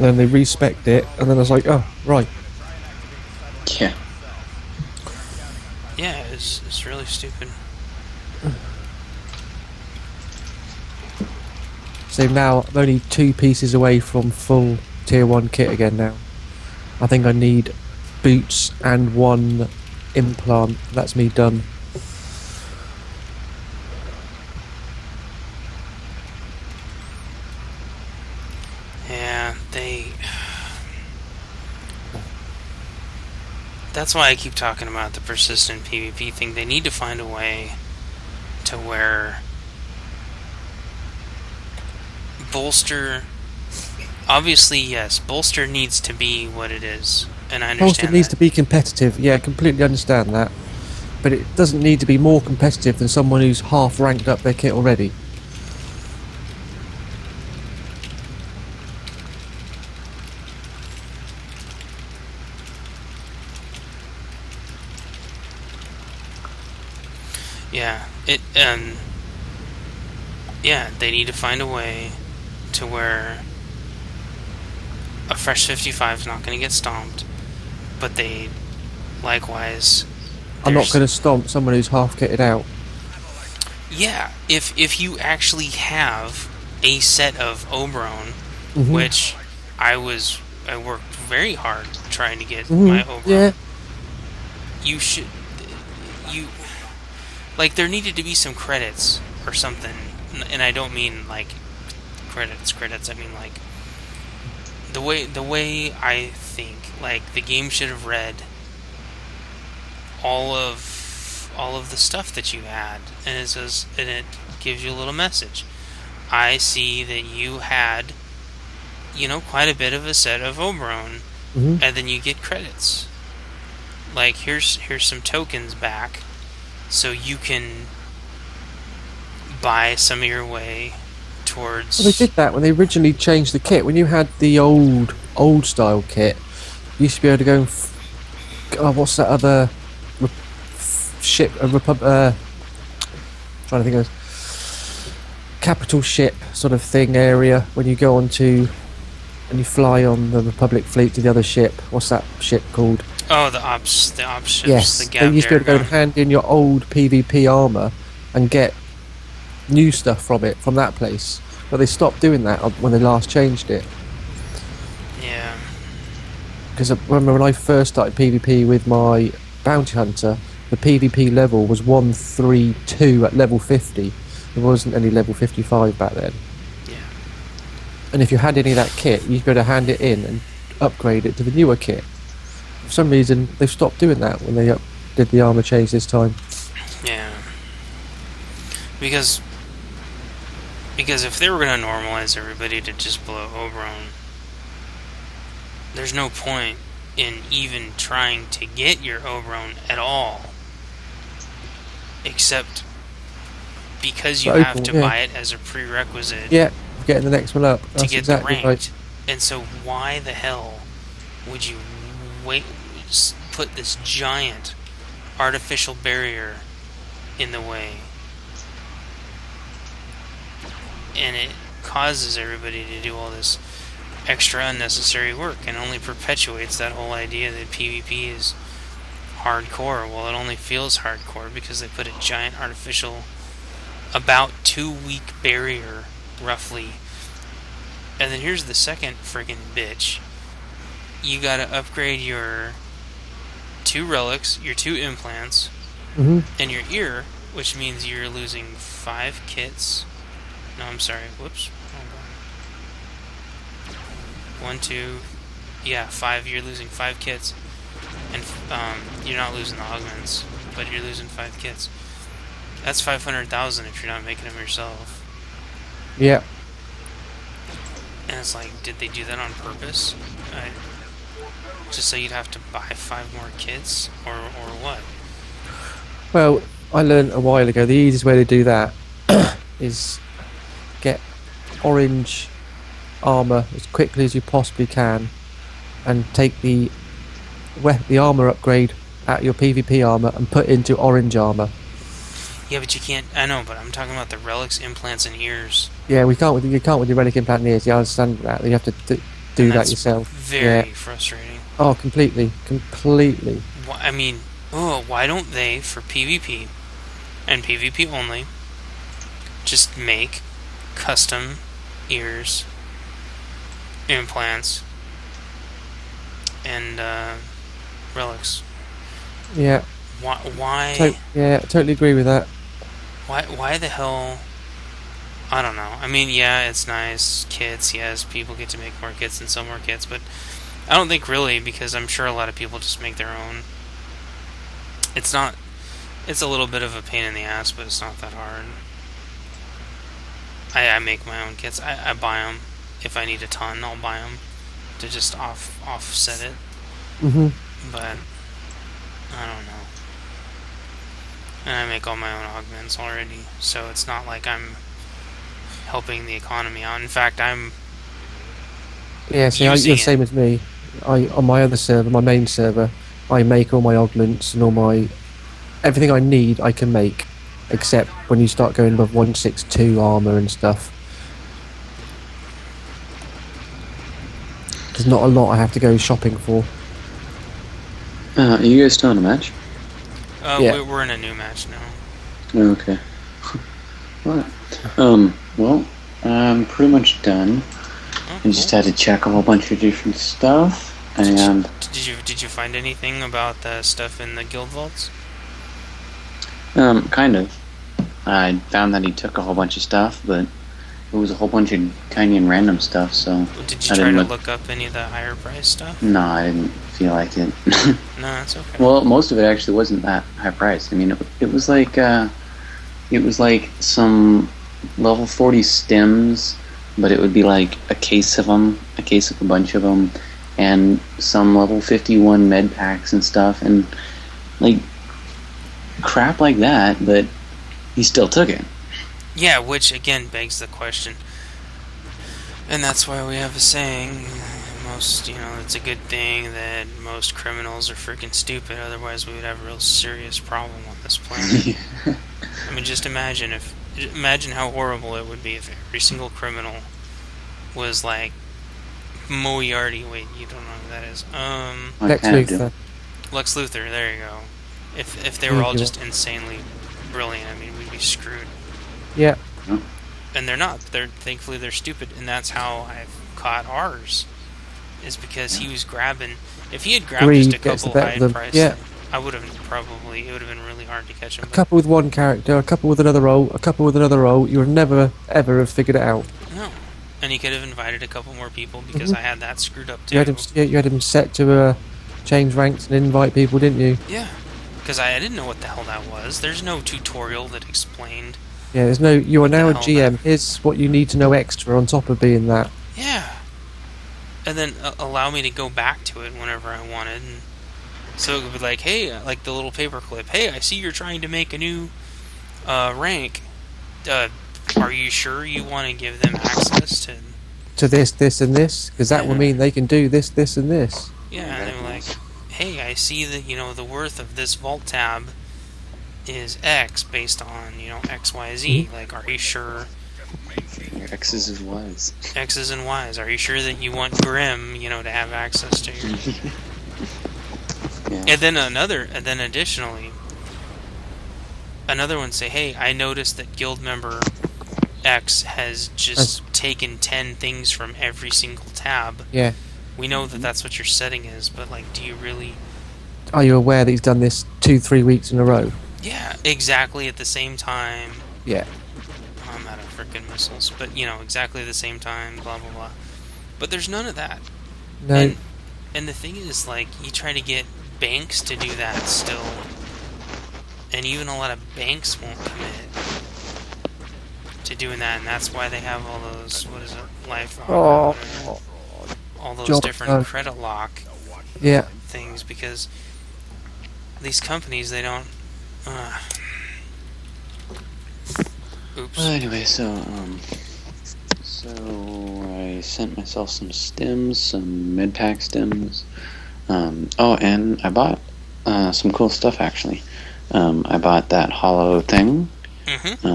and then they respec'd it, and then I was like, oh, right. Yeah. Yeah, it's really stupid. So now I'm only 2 pieces away from full tier 1 kit again now. I think I need boots and 1 implant. That's me done. Yeah, that's why I keep talking about the persistent PvP thing. They need to find a way to where bolster... Obviously, yes, bolster needs to be what it is, and I understand Bolster needs to be competitive. Yeah, I completely understand that. But it doesn't need to be more competitive than someone who's half ranked up their kit already. Yeah, yeah, they need to find a way to where a fresh 55 is not going to get stomped, but they, likewise... I'm not going to stomp someone who's half kitted out. Yeah, if you actually have a set of Oberon, which I worked very hard trying to get my Oberon. Yeah. You should... Like, there needed to be some credits or something, and I don't mean, like, credits, I mean, like, the way I think, like, the game should have read all of the stuff that you had, and it says, and it gives you a little message. I see that you had, quite a bit of a set of Oberon, and then you get credits. Like, here's some tokens back, so you can buy some of your way towards... Well, they did that when they originally changed the kit. When you had the old style kit, you used to be able to go and... what's that other ship? Trying to think of capital ship sort of thing area. When you go onto and you fly on the Republic fleet to the other ship. What's that ship called? Oh, the ops ships. Yes, the they used to be able to go and hand in your old PvP armor and get new stuff from that place. But they stopped doing that when they last changed it. Yeah. Because I remember when I first started PvP with my bounty hunter, the PvP level was 132 at level 50. There wasn't any level 55 back then. Yeah. And if you had any of that kit, you'd be able to hand it in and upgrade it to the newer kit. For some reason, they've stopped doing that when they did the armor change this time. Yeah. Because if they were going to normalize everybody to just blow Oberon, there's no point in even trying to get your Oberon at all. Except because you have to buy it as a prerequisite. Yeah, getting the next one up. To get exactly the ranked. Right. And so why the hell would you put this giant artificial barrier in the way? And it causes everybody to do all this extra unnecessary work and only perpetuates that whole idea that PvP is hardcore. Well, it only feels hardcore because they put a giant artificial, about 2-week barrier, roughly. And then here's the second friggin' bitch. You gotta upgrade your 2 relics, your 2 implants, and your ear, which means you're losing 5 kits. No, I'm sorry. Whoops. Hold on. 1, 2... Yeah, 5. You're losing 5 kits. And you're not losing the augments, but you're losing 5 kits. That's 500,000 if you're not making them yourself. Yeah. And it's like, did they do that on purpose? Just so you'd have to buy 5 more kits? Or what? Well, I learned a while ago the easiest way to do that is get orange armor as quickly as you possibly can and take the armor upgrade at your PvP armor and put into orange armor. Yeah, but you can't... I know, but I'm talking about the relics, implants, and ears. Yeah, you can't with your relic implant and ears. Yeah, I understand that. You have to do And that that's yourself. Very Yeah. frustrating. Oh, completely. I mean, why don't they, for PvP and PvP only, just make custom ears, implants, and relics? Yeah. Why? Yeah, I totally agree with that. Why the hell? I don't know. I mean, yeah, it's nice. Kits, yes, people get to make more kits and sell more kits, but I don't think really, because I'm sure a lot of people just make their own. It's not. It's a little bit of a pain in the ass, but it's not that hard. I make my own kits. I buy them. If I need a ton, I'll buy them to just offset it. Hmm. But I don't know. And I make all my own augments already, so it's not like I'm helping the economy out. In fact, I'm Yeah, see, using you're it. the same as me. On my other server, my main server, I make all my augments and all my everything I need. I can make, except when you start going above 162 armor and stuff. There's not a lot I have to go shopping for. Are you guys still in a match? Yeah. We're in a new match now. Okay. Alright. Well, I'm pretty much done. Oh, I just had to check a whole bunch of different stuff, and Did you find anything about the stuff in the guild vaults? kind of. I found that he took a whole bunch of stuff, but it was a whole bunch of tiny and random stuff, so Did you I try didn't to look up any of the higher price stuff? No, I didn't feel like it. No, that's okay. Well, most of it actually wasn't that high priced. I mean, it was like some level 40 stems, but it would be like a case of them, a case of a bunch of them, and some level 51 med packs and stuff, and like crap like that. But he still took it. Yeah, which again begs the question. And that's why we have a saying, it's a good thing that most criminals are freaking stupid, otherwise we would have a real serious problem on this planet. I mean, just imagine how horrible it would be if every single criminal was like Moriarty. Wait, you don't know who that is. Lex Luthor. Lex Luthor, there you go. If they were all just insanely brilliant, I mean, we'd be screwed. Yeah. And they're not. Thankfully they're stupid, and that's how I've caught ours. Is because he was grabbing. If he had grabbed just a couple high price, yeah. I would have probably. It would have been really hard to catch him. A couple with one character, a couple with another role, a couple with another role. You would never ever have figured it out. No, and he could have invited a couple more people because I had that screwed up too. You had him set to change ranks and invite people, didn't you? Yeah, because I didn't know what the hell that was. There's no tutorial that explained. Yeah, there's no. You are now a hell GM. Here's what you need to know extra on top of being that. Yeah. And then allow me to go back to it whenever I wanted. And so it would be like, hey, like the little paperclip. Hey, I see you're trying to make a new rank. Are you sure you want to give them access to this, and this? Because that will mean they can do this, and this. Yeah, and they were like, hey, I see that the worth of this vault tab is X based on X, Y, Z. Like, are you sure? Your X's and Y's. X's and Y's. Are you sure that you want Grim, to have access to your... Yeah. And then additionally, another one say, hey, I noticed that guild member X has just taken 10 things from every single tab. Yeah. We know that that's what your setting is, but, like, do you really... Are you aware that he's done this 2-3 weeks in a row? Yeah, exactly at the same time. Yeah. I'm out of frickin' missiles, but exactly at the same time, blah blah blah. But there's none of that. No. And the thing is, like, you try to get banks to do that still, and even a lot of banks won't commit to doing that, and that's why they have all those life all those different credit lock things, because these companies, they don't. Oops. Well, anyway, so I sent myself some stems, some med-pack stems. And I bought some cool stuff, actually. I bought that hollow thing. Mm-hmm.